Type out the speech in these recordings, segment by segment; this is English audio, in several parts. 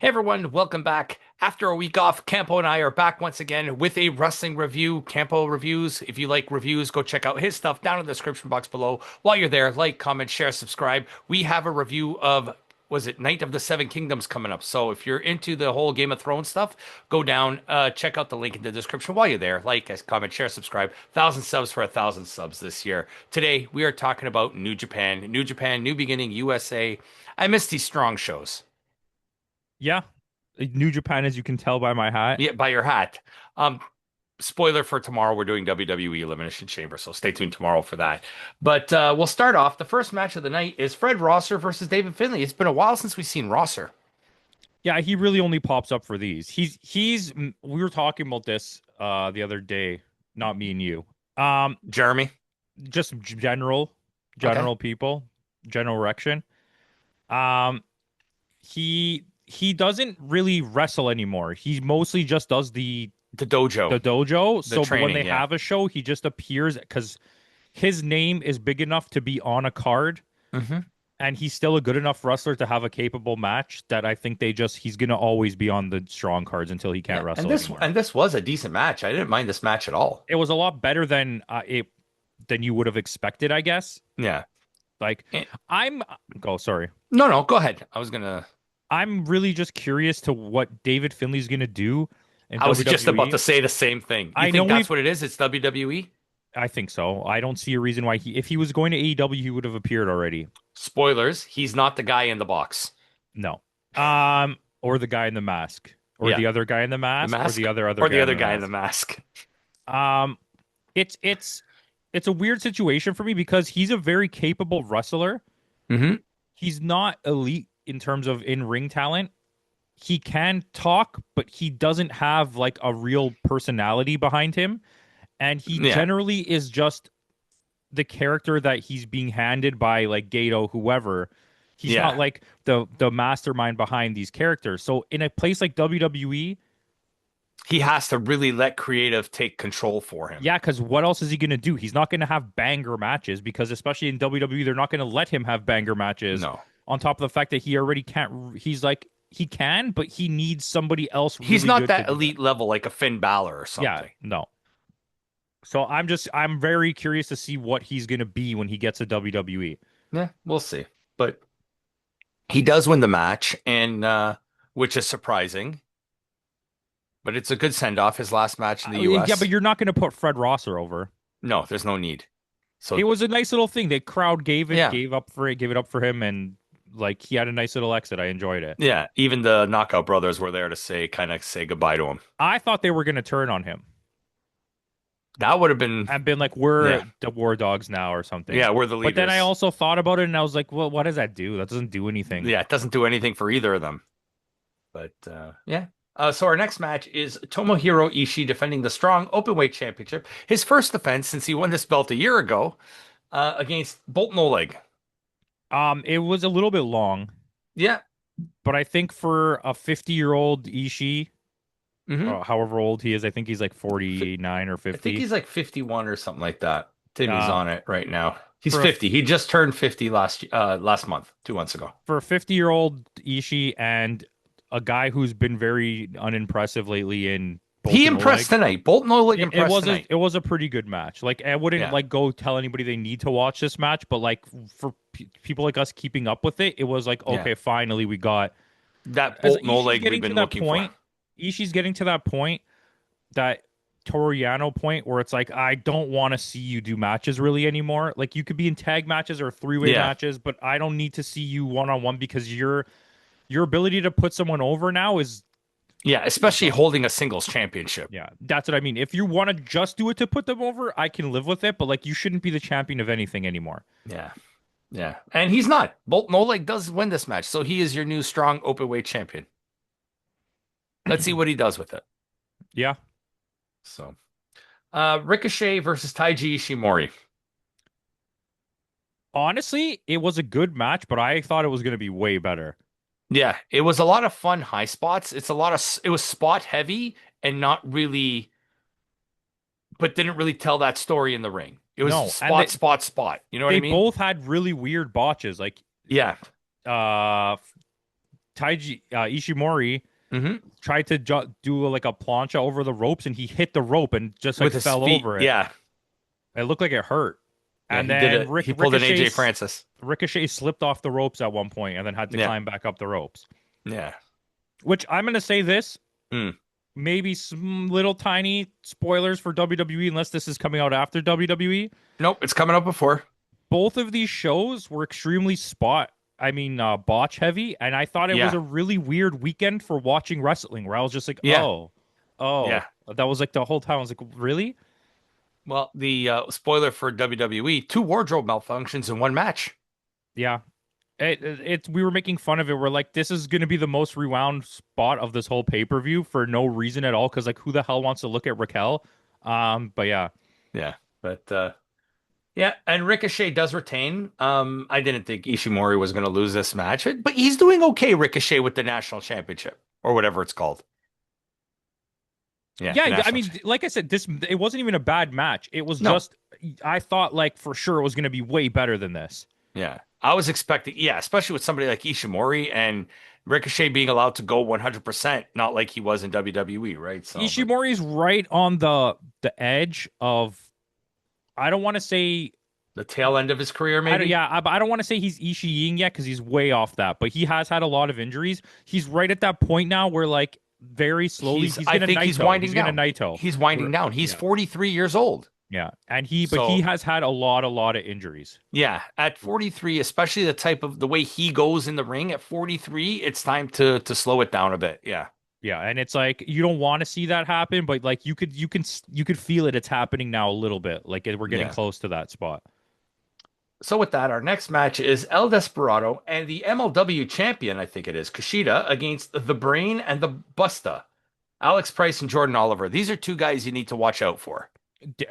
Hey everyone, welcome back. After a week off, Campo and I are back once again with a wrestling review. Campo.Reviews. If you like reviews, go check out his stuff down in the description box below. While you're there, like, comment, share, subscribe. We have a review of, was it Night of the Seven Kingdoms coming up? So if you're into the whole Game of Thrones stuff, go down, check out the link in the description while you're there. Like, comment, share, subscribe. 1,000 subs for 1,000 subs this year. Today, we are talking about New Japan. New Japan, New Beginning, USA. I miss these strong shows. Yeah, New Japan, as you can tell by my hat. Yeah, by your hat. Um, Spoiler for tomorrow, we're doing WWE Elimination Chamber, so stay tuned tomorrow for that. But we'll start off. The first match of the night is Fred Rosser versus David Finlay. It's been a while since we've seen Rosser. Yeah, he really only pops up for these. We were talking about this the other day, not me and you. Jeremy. Just Okay. general people, general erection. Um, he doesn't really wrestle anymore. He mostly just does The dojo. the dojo. The So, but when training, they yeah. have a show, he just appears because his name is big enough to be on a card. hmm And he's still a good enough wrestler to have a capable match that I think he's gonna always be on the strong cards until he can't Yeah. And wrestle this anymore. and this was a decent match. I didn't mind this match at all. It was a lot better than you would have expected, I guess. Yeah. Like Eh, I'm oh sorry. No, no, go ahead. I was gonna I'm really just curious to what David Finley's gonna do in I was just about WWE. to say the same thing. You I know think that's we've what it is? It's WWE? I think so. I don't see a reason why if he was going to AEW he would have appeared already. Spoilers, he's not the guy in the box. No. Or the guy in the mask. Or Yeah. the other guy in the The mask, or the mask other or the guy in other the guy in the mask. mask. Um, it's a weird situation for me because he's a very capable wrestler. hmm He's not elite in terms of in-ring talent. He can talk, but he doesn't have like a real personality behind him. And he Yeah. generally is just the character that he's being handed by like Gato, whoever. He's not Yeah. like the mastermind behind these characters. So in a place like WWE, He has to really let creative take control for him. yeah, because what else is he going to do? He's not going to have banger matches because, especially in WWE, they're not going to let him have banger matches. No. On top of the fact that he already can't, he's like, he can, but he needs somebody else He's really not good to that do it. elite level like a Finn Balor or Yeah, something. no. So I'm very curious to see what he's going to be when he gets to WWE. Yeah, we'll see. But he does win the match, and which is surprising. But it's a good send off, his last match in the Yeah, US. but you're not going to put Fred Rosser over. No, there's no need. It So was a nice little thing. The crowd yeah. gave it up for him, and like he had a nice little exit. I enjoyed it. Yeah. Even the Knockout Brothers were there to say goodbye to him. I thought they were going to turn on him. That would have been I've been like, yeah. we're the war dogs now or something. Yeah, we're the But then I leaders. also thought about it and I was like, well, what does that do? That doesn't do anything. Yeah, it doesn't do anything for either of them. But yeah. So our next match is Tomohiro Ishii defending the Strong Openweight Championship. His first defense since he won this belt a year ago against Bolton Oleg. It was a little bit long, Yeah. but I think for a 50-year-old Ishii, hmm however old he is, I think he's like 49 or I think 50. he's like 51 or something like that. Timmy's Uh, on it right now. He's for a 50. He just turned 50 last month, 2 months ago. for a 50-year-old Ishii and a guy who's been very unimpressive lately in He Bolton impressed Oleg. tonight. Bolton Oleg impressed tonight. It was a pretty good match. Like I wouldn't Yeah. like go tell anybody they need to watch this match, but like for people like us keeping up with it, it was like Yeah. okay, finally we got That as Bolton Oleg we've been looking for. Ishii's getting to that point, that Toriano point where it's like I don't want to see you do matches really anymore. Like you could be in tag matches or three-way Yeah. matches, but I don't need to see you one-on-one because your ability to put someone over now Yeah, is especially gone. holding a singles championship. Yeah, that's what I mean. If you want to just do it to put them over, I can live with it, but like you shouldn't be the champion of anything anymore. Yeah. Yeah. And he's not. Bolton Oleg does win this match, so he is your new strong openweight champion. Let's see what he does with it. Yeah. So, Ricochet versus Taiji Ishimori. Honestly, it was a good match, but I thought it was going to be way better. Yeah, it was a lot of fun high spots. It was spot heavy and not really, but didn't really tell that story in the ring. It was No, and spot, spot, spot. You know what they I mean? both had really weird botches. Like Yeah. uh Taiji Ishimori Hmm. tried to do like a plancha over the ropes, and he hit the rope and just like With his fell feet. over it. Yeah. It looked like it hurt. Yeah. And He did then it. He pulled an AJ Francis. Ricochet slipped off the ropes at one point and then had to Yeah. climb back up the ropes. Yeah. Which I'm gonna say this, Mm. maybe some little tiny spoilers for WWE, unless this is coming out after WWE. Nope. It's coming up before. Both of these shows were extremely botch heavy, and I thought it was Yeah. a really weird weekend for watching wrestling, where I was just like, Yeah. oh, Yeah. that was like the whole time. I was like, really? Well, the spoiler for WWE, two wardrobe malfunctions in one match. Yeah. We were making fun of it. We're like, this is going to be the most rewound spot of this whole pay-per-view for no reason at all. Because like, who the hell wants to look at Raquel? But yeah, Yeah. But yeah, and Ricochet does retain. I didn't think Ishimori was going to lose this match, but he's doing okay, Ricochet, with the national championship or whatever it's called. Yeah, yeah. I national. mean, like I said, it wasn't even a bad match. It was No, just I thought like for sure it was going to be way better than this. yeah, I was expecting. Yeah, especially with somebody like Ishimori and Ricochet being allowed to go 100%, not like he was in WWE, right? So, but Ishimori's right on the edge of. I don't want to say the tail end of his career, maybe. I don't want to say he's Ishii yet because he's way off that, but he has had a lot of injuries. He's right at that point now where like very slowly he's I gonna think Naito. he's winding He's gonna down. Naito. He's winding down. He's Yeah. 43 years old. Yeah, but So he has had a lot of injuries. yeah, at 43, especially the way he goes in the ring at 43, it's time to slow it down a bit. Yeah. Yeah, and it's like you don't want to see that happen, but like you could feel it. It's happening now a little bit. Like we're getting Yeah. close to that spot. So with that, our next match is El Desperado and the MLW champion, I think it is, Kushida, against the Brain and the Busta. Alex Price and Jordan Oliver. These are two guys you need to watch out for.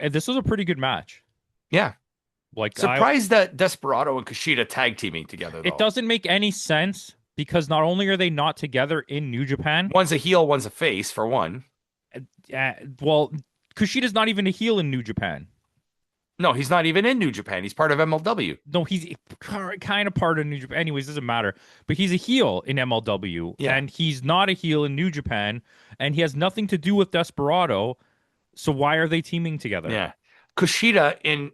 This was a pretty good match. Yeah. Like Surprised that Desperado and Kushida tag teaming together, though. it doesn't make any sense because not only are they not together in New Japan, One's a heel, one's a face, for one. well, Kushida's not even a heel in New Japan. No, he's not even in New Japan. He's part of MLW. No, he's kind of part of New Japan. Anyways, doesn't matter. But he's a heel in MLW, Yeah. and he's not a heel in New Japan, and he has nothing to do with Desperado. So why are they teaming together? Yeah. Kushida in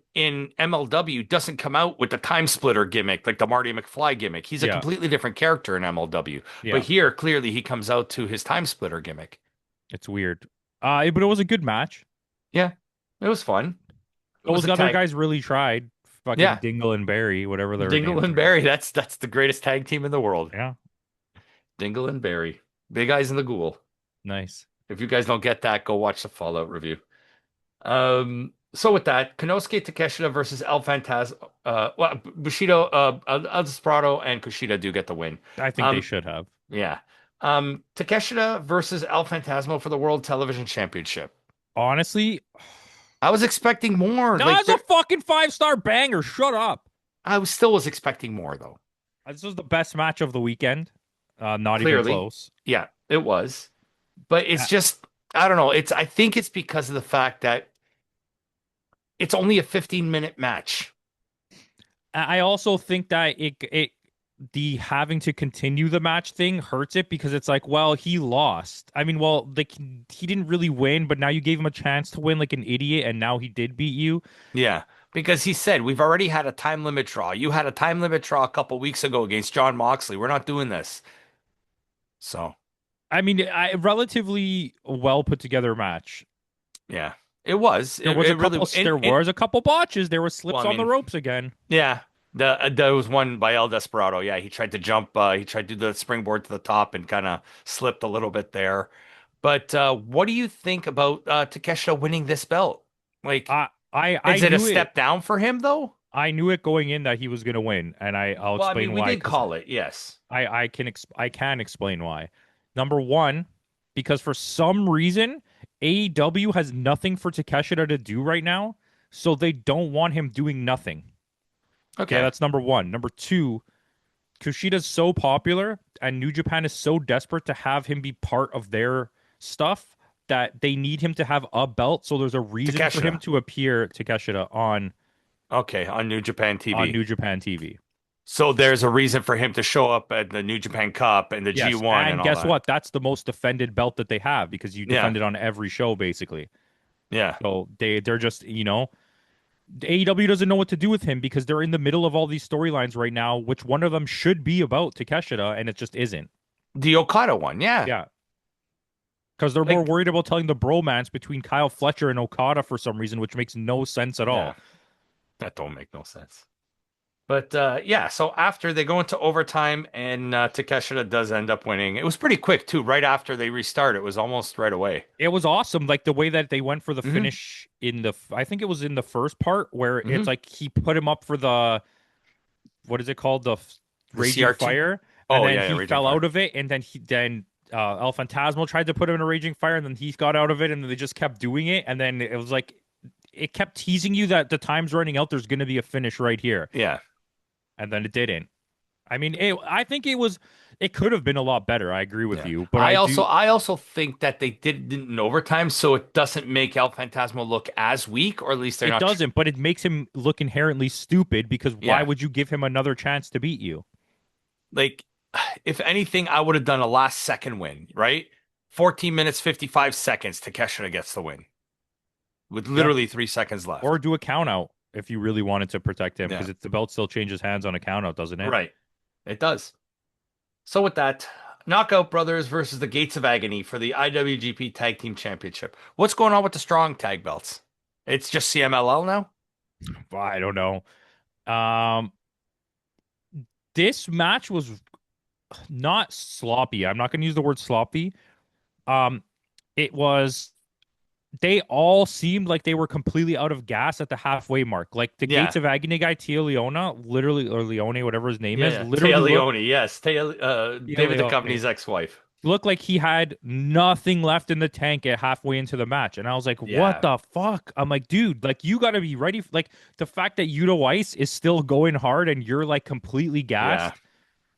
MLW doesn't come out with the time splitter gimmick like the Marty McFly gimmick. He's a Yeah. completely different character in MLW. Yeah. But here, clearly, he comes out to his time splitter gimmick. It's weird. But it was a good match. Yeah, it was fun. It was Those a other tag. guys really tried. Fucking Yeah. Dingle and Barry, whatever their Dingle names and are. Barry. That's the greatest tag team in the world. Yeah, Dingle and Barry. Big Eyes and the Ghoul. nice. If you guys don't get that, go watch the Fallout review. So with that, Konosuke Takeshita versus El Phantasmo. Bushido, El Desperado, and Kushida do get the win. I think they Um, should have. Yeah. Takeshita versus El Phantasmo for the World Television Championship. Honestly, I was expecting more. no, Like, it's a fucking 5-star banger. Shut up. still was expecting more though. This was the best match of the weekend. Not even Clearly. close. Yeah, it was. But it's just, I don't know. I think it's because of the fact that it's only a 15-minute match. I also think that the having to continue the match thing hurts it because it's like, well, he lost. I mean, well, like he didn't really win, but now you gave him a chance to win like an idiot, and now he did beat you. Yeah, because he said, we've already had a time limit draw. You had a time limit draw a couple weeks ago against John Moxley. We're not doing this. So, I mean, relatively well put together match. yeah, it was. There was a couple botches. There were slips Well, I on the mean, ropes again. Yeah. There was one by El Desperado. Yeah, he tried to jump. He tried to do the springboard to the top and kind of slipped a little bit there. But what do you think about Takeshita winning this belt? Like, is it a step down for him though? I knew it going in that he was going to win, and I'll Well, I explain mean, we why. did call it, yes. I can explain why. Number one, because for some reason AEW has nothing for Takeshita to do right now, so they don't want him doing nothing. Okay. Yeah, that's number one. Number two, Kushida's so popular and New Japan is so desperate to have him be part of their stuff that they need him to have a belt, so there's a reason for Takeshita. him to appear Takeshita on Okay, on New Japan TV. on New Japan TV. So there's a reason for him to show up at the New Japan Cup and the Yes, G1 and and all guess that. what? That's the most defended belt that they have because you Yeah. defend it on every show basically. Yeah. So they're just, AEW doesn't know what to do with him because they're in the middle of all these storylines right now, which one of them should be about Takeshita, and it just isn't. The Okada one. Yeah. Yeah, because they're more Like, worried about telling the bromance between Kyle Fletcher and Okada for some reason, which makes no sense at yeah, all. that don't make no sense. But yeah, so after they go into overtime and Takeshita does end up winning. It was pretty quick too. Right after they restart, it was almost right away. It was awesome, like the way that they went for the Hmm. finish in I think it was in the first part where Hmm. it's like he put him up for the what is it called, The Raging CRT. Fire, and Oh then yeah, yeah, he Raging fell Fire. out of it, and then El Phantasmo tried to put him in a Raging Fire, and then he got out of it, and then they just kept doing it, and then it was like it kept teasing you that the time's running out. There's going to be a finish right here, Yeah. and then it didn't. I mean, I think it could have been a lot better. I agree with Yeah. you, but I I also do. I also think that they did it in overtime, so it doesn't make El Phantasmo look as weak, or at least they're It not. doesn't, but it makes him look inherently stupid because why Yeah. would you give him another chance to beat you? Like, if anything, I would have done a last second win, right? 14 minutes, 55 seconds. Takeshita gets the win with Yeah, literally 3 seconds or left. do a count out if you really wanted to protect him Yeah. because the belt still changes hands on a count out, doesn't it? Right. It does. So with that, Knockout Brothers versus the Gates of Agony for the IWGP Tag Team Championship. What's going on with the strong tag belts? It's just CMLL now? Well, I don't know. Um, this match was not sloppy. I'm not going to use the word sloppy. Um, it was. They all seemed like they were completely out of gas at the halfway mark. Like the Yeah. Gates of Agony guy, Tio Leona, literally, or Leone, whatever his name Yeah, is, yeah. Taya literally Leone, yes. Tio David Leone Duchovny's ex-wife. looked like he had nothing left in the tank at halfway into the match. And I was like, what Yeah. the fuck? I'm like, dude, like you gotta be ready. Like the fact that Yuta Weiss is still going hard and you're like completely Yeah. gassed.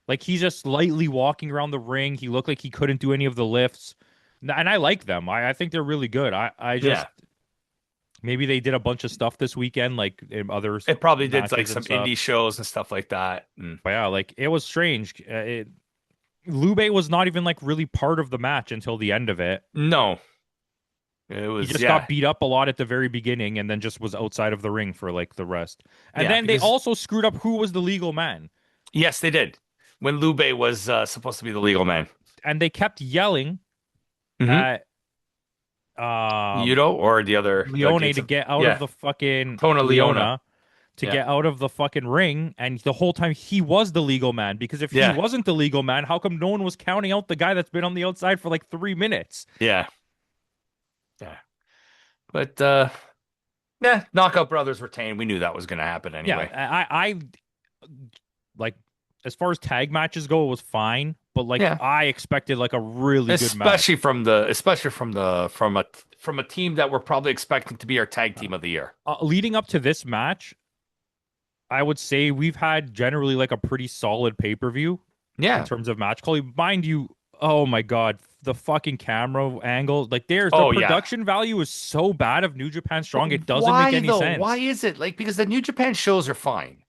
Like he's just slightly walking around the ring. He looked like he couldn't do any of the lifts. And I like them. I think they're really good. I Yeah. just maybe they did a bunch of stuff this weekend, like in other It probably did like matches and some stuff. indie shows and stuff like that. Mm. But yeah, like it was strange. Lube was not even like really part of the match until the end of it. No, it He was, just yeah. got beat up a lot at the very beginning and then just was outside of the ring for like the rest. And Yeah, then they because also screwed up who was the legal man. yes, they did. When Lube was supposed to be the legal man. And they kept yelling Hmm. at Yuto or the other, the Leone Gates to of, get out of yeah, the fucking Tona Leona. Leona to Yeah. get out of the fucking ring. And the whole time he was the legal man because if he Yeah. wasn't the legal man, how come no one was counting out the guy that's been on the outside for like 3 minutes? Yeah. Yeah. But yeah, Knockout Brothers retained. We knew that was going to happen Yeah, anyway. I like as far as tag matches go, it was fine, but like Yeah. I expected like a really good match. Especially from a team that we're probably expecting to be our tag team of the year. Leading up to this match, I would say we've had generally like a pretty solid pay-per-view in Yeah. terms of match quality. Mind you, oh my God, the fucking camera angle, like there's the Oh yeah. production value is so bad of New Japan But Strong, it doesn't make why any though? Why sense. is it like because the New Japan shows are fine.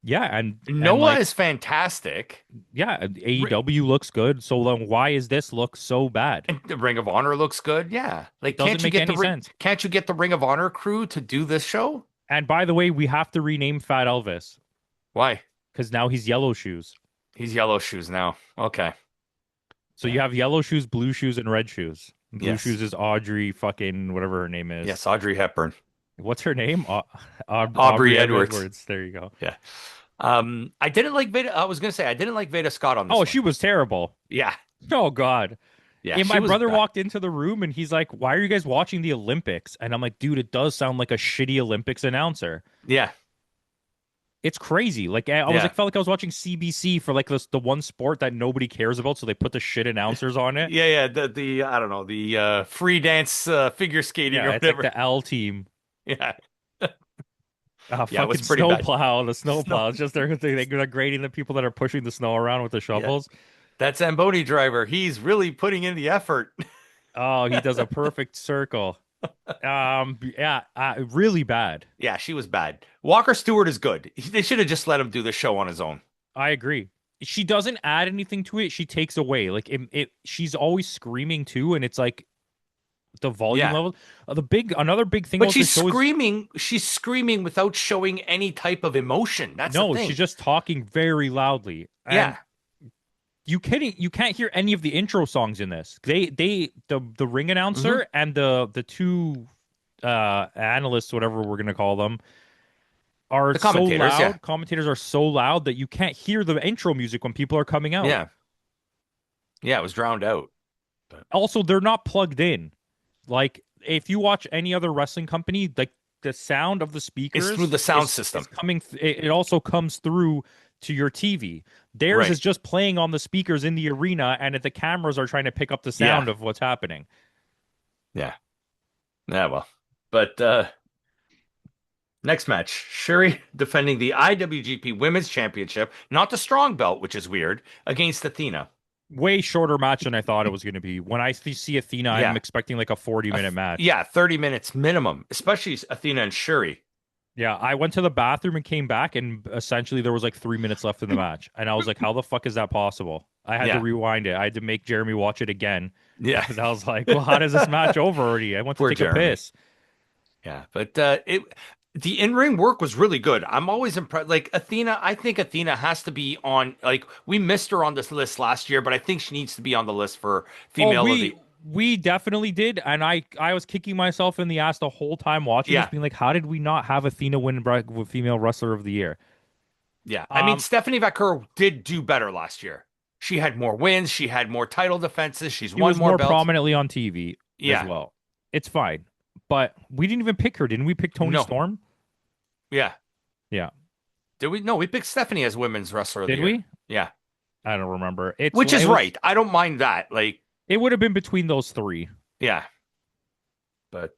Yeah, and Noah like is fantastic. yeah, Ri- AEW looks good. So then why is this look so bad? And the Ring of Honor looks good. Yeah. Like Doesn't make any sense. can't you get the Ring of Honor crew to do this show? And by the way, we have to rename Fat Elvis Why? because now he's Yellow Shoes. He's Yellow Shoes now. Okay. So Yeah. you have Yellow Shoes, Blue Shoes, and Red Shoes. Blue Yes. Shoes is Audrey fucking whatever her name is. Yes, Audrey Hepburn. What's her name? Aubrey Aubrey Edwards. Edwards. There you go. Yeah. I didn't like Veda. I was gonna say I didn't like Veda Scott on this Oh, one. she was terrible. Yeah. Oh God. Yeah, And she my was brother bad. walked into the room and he's like, "Why are you guys watching the Olympics?" And I'm like, "Dude, it does sound like a shitty Olympics announcer." Yeah. It's crazy. Like I was Yeah. like, felt like I was watching CBC for like the one sport that nobody cares about, so they put the shit announcers on it. Yeah, yeah. The I don't know, the free dance figure skating Yeah, or it's like whatever. the L team. Yeah. Yeah, it was Fucking pretty bad. snowplow, the snowplow. Snow. It's just they're grading the people that are pushing the snow around with the Yeah. shovels. That Zamboni driver, he's really putting in the effort. Oh, he does a perfect circle. Yeah, really bad. Yeah, she was bad. Walker Stewart is good. They should have just let him do the show on his own. I agree. She doesn't add anything to it. She takes away. Like she's always screaming too, and it's like the volume Yeah. level. Another big thing But about the show is she's screaming without showing any type of emotion. That's the no, she's thing. just talking very loudly, and Yeah. you can't hear any of the intro songs in this. The ring Hmm. announcer and the two analysts, whatever we're gonna call them, are The so commentators, yeah. loud. Commentators are so loud that you can't hear the intro music when people are coming out. Yeah. Yeah, it was drowned out. But Also, they're not plugged in. Like if you watch any other wrestling company, like the sound of the it's through speakers the sound is system. coming. It also comes through to your TV. Theirs Right. is just playing on the speakers in the arena, and the cameras are trying to pick up the Yeah. sound of what's happening. Yeah. Yeah, well. But next match, Shuri defending the IWGP Women's Championship, not the strong belt, which is weird, against Athena. Way shorter match than I thought it was going to be. When I see Athena, I'm Yeah. expecting like a 40-minute match. Yeah, 30 minutes minimum, especially Athena and Shuri. Yeah, I went to the bathroom and came back, and essentially there was like 3 minutes left in the match. And I was like, how the fuck is that possible? I had to Yeah. rewind it. I had to make Jeremy watch it again Yeah. because I was like, well, how does this match over already? I went to Poor take a Jeremy. piss. Yeah, but the in-ring work was really good. I'm always impressed. Like Athena, I think Athena has to be on. Like we missed her on this list last year, but I think she needs to be on the list for Oh, female of we the. we definitely did, and I was kicking myself in the ass the whole time watching this, Yeah, being like, how did we not have Athena win female wrestler of the year? yeah. I mean, Um, Stephanie Vaquer did do better last year. She had more wins. She had more title defenses. She's she won was more more belts. prominently on TV as Yeah. well. It's fine, but we didn't even pick her, didn't we? Pick Tony No. Storm? Yeah. Yeah, Did we? No, we picked Stephanie as women's wrestler of the did year. we? Yeah. I don't remember. It's Which is it was right. I don't mind that. Like, it would have been between those three. yeah. But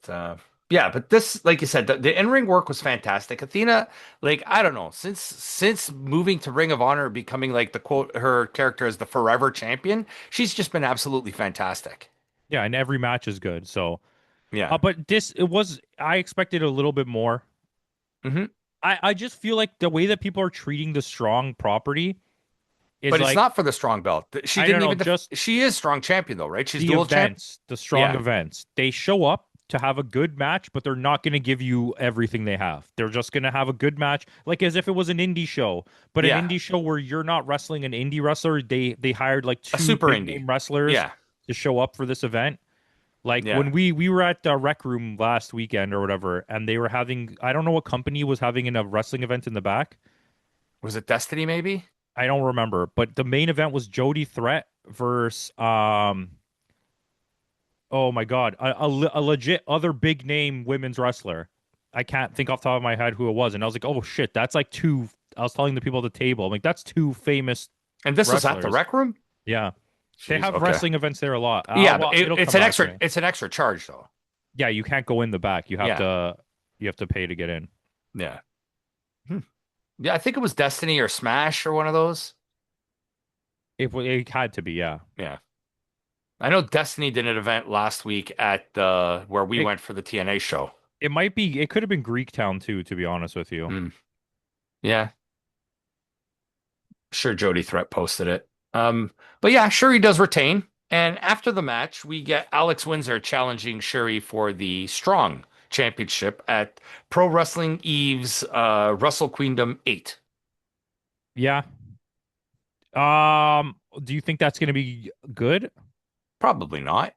yeah, but this, like you said, the in-ring work was fantastic. Athena, like I don't know, since moving to Ring of Honor, becoming like the quote her character as the forever champion, she's just been absolutely fantastic. Yeah, and every match is good. So, Yeah. but this it was I expected a little bit more. Hmm. I just feel like the way that people are treating the strong property is But it's like not for the strong belt. She I don't didn't know, even just she is strong champion though, right? She's the dual champ. events, the strong Yeah. events. They show up to have a good match, but they're not going to give you everything they have. They're just going to have a good match, like as if it was an indie show. But an Yeah. indie show where you're not wrestling an indie wrestler, they hired like A two super big indie. name wrestlers Yeah. to show up for this event. Like Yeah. when we were at the Rec Room last weekend or whatever, and they were having I don't know what company was having a wrestling event in the back. Was it Destiny maybe? I don't remember, but the main event was Jody Threat versus oh my God, a legit other big name women's wrestler. I can't think off the top of my head who it was, and I was like, oh shit, that's like two. I was telling the people at the table, I'm like, that's two famous And this was at the wrestlers. Rec Room? Yeah, they Jeez, have okay. wrestling events there a lot. Yeah, but It'll it's come an back to me. extra charge though. Yeah, you can't go in the back. Yeah. You have to pay to get in. Yeah. Hmm. Yeah, I think it was Destiny or Smash or one of those. It had to be, yeah. Yeah. I know Destiny did an event last week at the where we It went for the TNA show. it might be. It could have been Greek Town too, to be honest with you. Mm. Yeah. Sure Jody Threat posted it. But yeah, Shuri does retain. And after the match, we get Alex Windsor challenging Shuri for the Strong Championship at Pro Wrestling Eve's Wrestle Queendom 8. Yeah. Do you think that's going to be good? Probably not.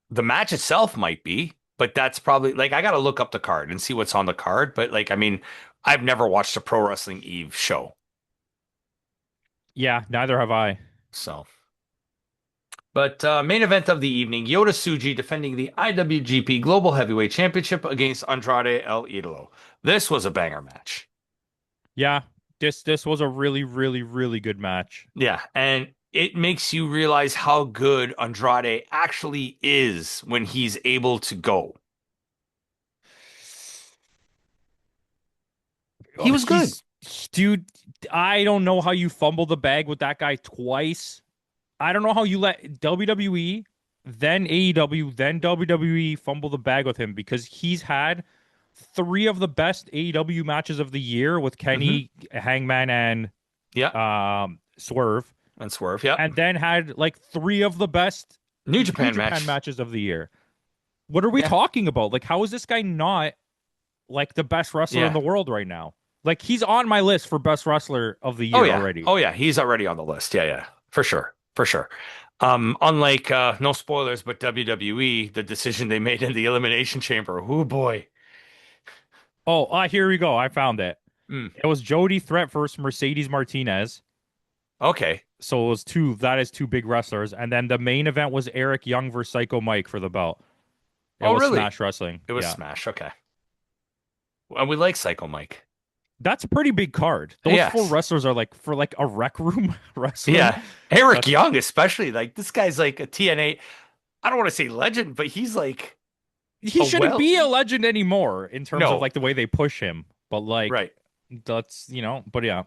The match itself might be, but that's probably like I got to look up the card and see what's on the card. But like, I mean, I've never watched a Pro Wrestling Eve show. Yeah, neither have I. So, but main event of the evening, Yota Tsuji defending the IWGP Global Heavyweight Championship against Andrade El Idolo. This was a banger match. Yeah, this was a really, really, really good match. Yeah, and it makes you realize how good Andrade actually is when he's able to go. He Oh, was good. dude, I don't know how you fumble the bag with that guy twice. I don't know how you let WWE, then AEW, then WWE fumble the bag with him because he's had three of the best AEW matches of the year with Hmm. Kenny, Hangman, and Yeah. Swerve, And Swerve. Yeah. and then had like three of the best New New Japan Japan match. matches of the year. What are we Yeah. talking about? Like, how is this guy not like the best wrestler in Yeah. the world right now? Like, he's on my list for best wrestler of the Oh year yeah. already. Oh yeah. He's already on the list. Yeah, yeah. For sure. For sure. Unlike no spoilers, but WWE, the decision they made in the Elimination Chamber. Oh boy. Oh, here we go. I found it. Mm, It was Jody Threat versus Mercedes Martinez. okay. So it was two. That is two big wrestlers, and then the main event was Eric Young versus Psycho Mike for the belt. It Oh was really? Smash Wrestling. It was Yeah, Smash. Okay. And we like Psycho Mike. that's a pretty big card. Those four Yes. wrestlers are like for like a rec room wrestling. Yeah. Eric That's Young, especially. Like this guy's like a TNA. I don't want to say legend, but he's like he a shouldn't well. be a legend anymore in terms of No. like the way they push him. But like Right. that's but yeah,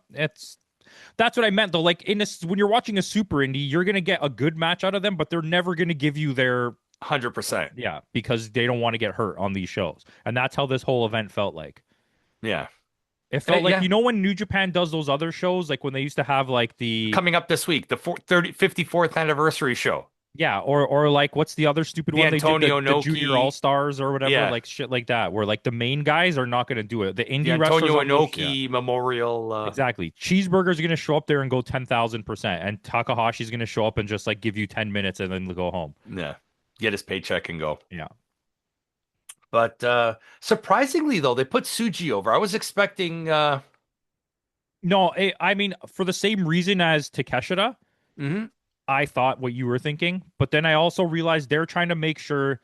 that's what I meant though. Like in this, when you're watching a super indie, you're gonna get a good match out of them, but they're never gonna give you their 100%. yeah because they don't want to get hurt on these shows, and that's how this whole event felt like. Yeah. It felt like Yeah. when New Japan does those other shows, like when they used to have like the Coming up this week, the 54th anniversary show. yeah, or like what's the other stupid The one they did Antonio the Junior All Inoki. Stars or whatever, Yeah. like shit like that, where like the main guys are not gonna do it. The The indie wrestlers Antonio on those, yeah. Inoki Memorial. Exactly. Cheeseburger's gonna show up there and go 10,000%, and Takahashi's gonna show up and just like give you 10 minutes and then go home. Yeah. Get his paycheck and go. Yeah. But surprisingly, though, they put Suji over. I was expecting. No, I mean for the same reason as Takeshita, Mhm. I thought what you were thinking, but then I also realized they're trying to make sure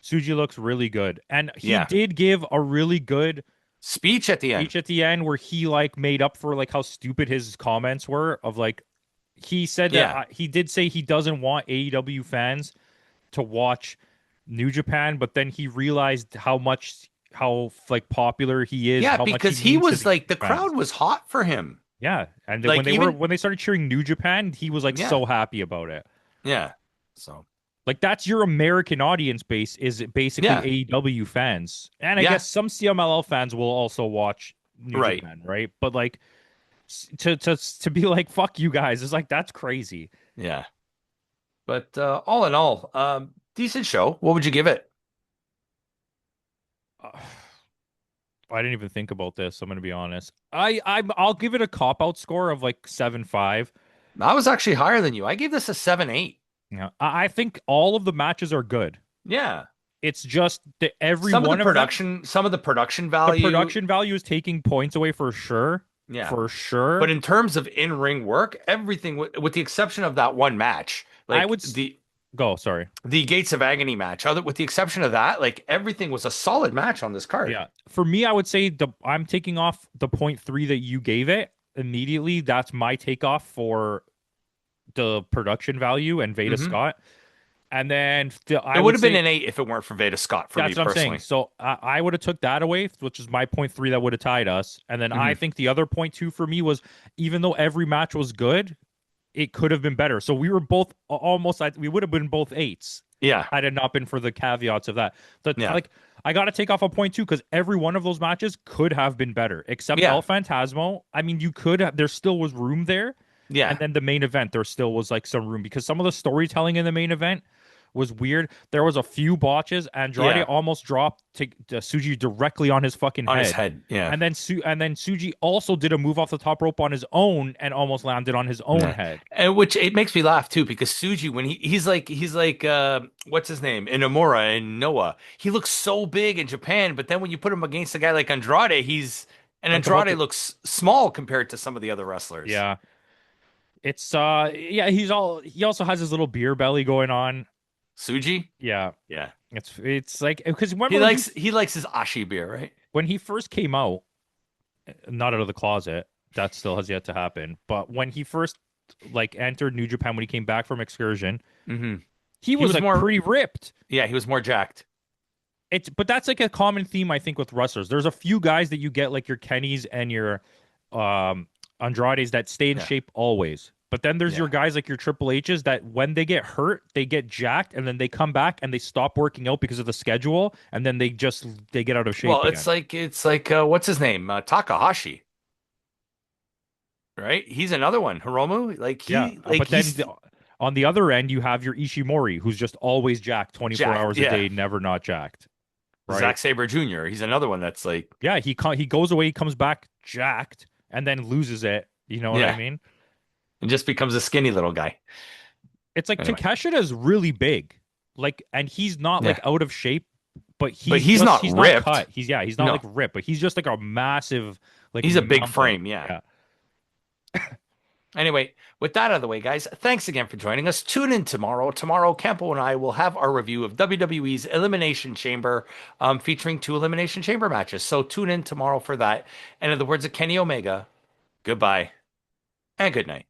Suji looks really good, and he Yeah. did give a really good Speech at the end. speech at the end where he like made up for like how stupid his comments were of like he said that Yeah. he did say he doesn't want AEW fans to watch New Japan, but then he realized how like popular he is, Yeah, how much he because he means to was the like the fans. crowd was hot for him. Yeah, and then Like even when they started cheering New Japan, he was like yeah, so happy about it. yeah. So Like that's your American audience base is basically yeah, AEW fans, and I yeah, guess some CMLL fans will also watch New right. Japan, right? But like to be like fuck you guys is like that's crazy. Yeah. But all in all, decent show. What would you give it? Uh, I didn't even think about this. I'm gonna be honest. I'll give it a cop out score of like 7.5. I was actually higher than you. I gave this a 7.8. Yeah, I think all of the matches are good. Yeah. It's just that every one of them, Some of the production the value, production value is taking points away for sure, yeah. for sure. But in terms of in-ring work, everything with the exception of that one match, I like would go. Sorry. the Gates of Agony match, other with the exception of that, like everything was a solid match on this card. Yeah, for me, I would say I'm taking off the 0.3 that you gave it immediately. That's my takeoff for the production value and Veda Hmm. Scott. And then It I would would have been say an 8 if it weren't for Veda Scott for me that's what I'm saying. personally. So I would have took that away, which is my 0.3 that would have tied us. And then I Hmm. think the other 0.2 for me was even though every match was good, it could have been better. So we were both almost we would have been both eights Yeah. had it not been for the caveats of that. The Yeah. like I got to take off a 0.2 because every one of those matches could have been better, except Yeah. El Phantasmo. I mean, you could have, there still was room there. And Yeah. then the main event, there still was like some room because some of the storytelling in the main event was weird. There was a few botches. Andrade Yeah. almost dropped to Suji directly on his fucking On his head. head. Yeah. And then Suji also did a move off the top rope on his own and almost landed on his own Yeah. head. And which it makes me laugh too because Suji when he's like what's his name? Inamura and Noah. He looks so big in Japan, but then when you put him against a guy like Andrade, Like about Andrade looks small compared to some of the other wrestlers. yeah. It's yeah, he also has his little beer belly going on. Suji? Yeah. Yeah. It's like because remember He likes his ashi beer, right? when he first came out, not out of the closet, that still has yet to happen. But when he first like entered New Japan when he came back from excursion, Hmm. he He was was like more pretty ripped. yeah, he was more jacked. But that's like a common theme I think with wrestlers. There's a few guys that you get like your Kennys and your Andrades that stay in Yeah. shape always. But then there's your Yeah. guys like your Triple H's that when they get hurt, they get jacked and then they come back and they stop working out because of the schedule and then they get out of shape Well, again. it's like what's his name? Takahashi. right? He's another one. Hiromu, Yeah, but then on the other end, you have your Ishimori, who's just always jacked 24 jacked. hours a Yeah. day, never not jacked, right? Zack Sabre Jr. He's another one that's like, Yeah, he goes away, he comes back jacked, and then loses it. You know what I yeah, mean? and just becomes a skinny little guy. It's like Anyway, Takeshita is really big, like, and he's not like yeah, out of shape, but but he's not he's not ripped. cut. He's not like No, ripped, but he's just like a massive like he's a big mountain. frame. Yeah. Yeah. Anyway, with that out of the way, guys, thanks again for joining us. Tune in tomorrow. Tomorrow, Campo and I will have our review of WWE's Elimination Chamber, featuring 2 Elimination Chamber matches. So tune in tomorrow for that. And in the words of Kenny Omega, goodbye and good night.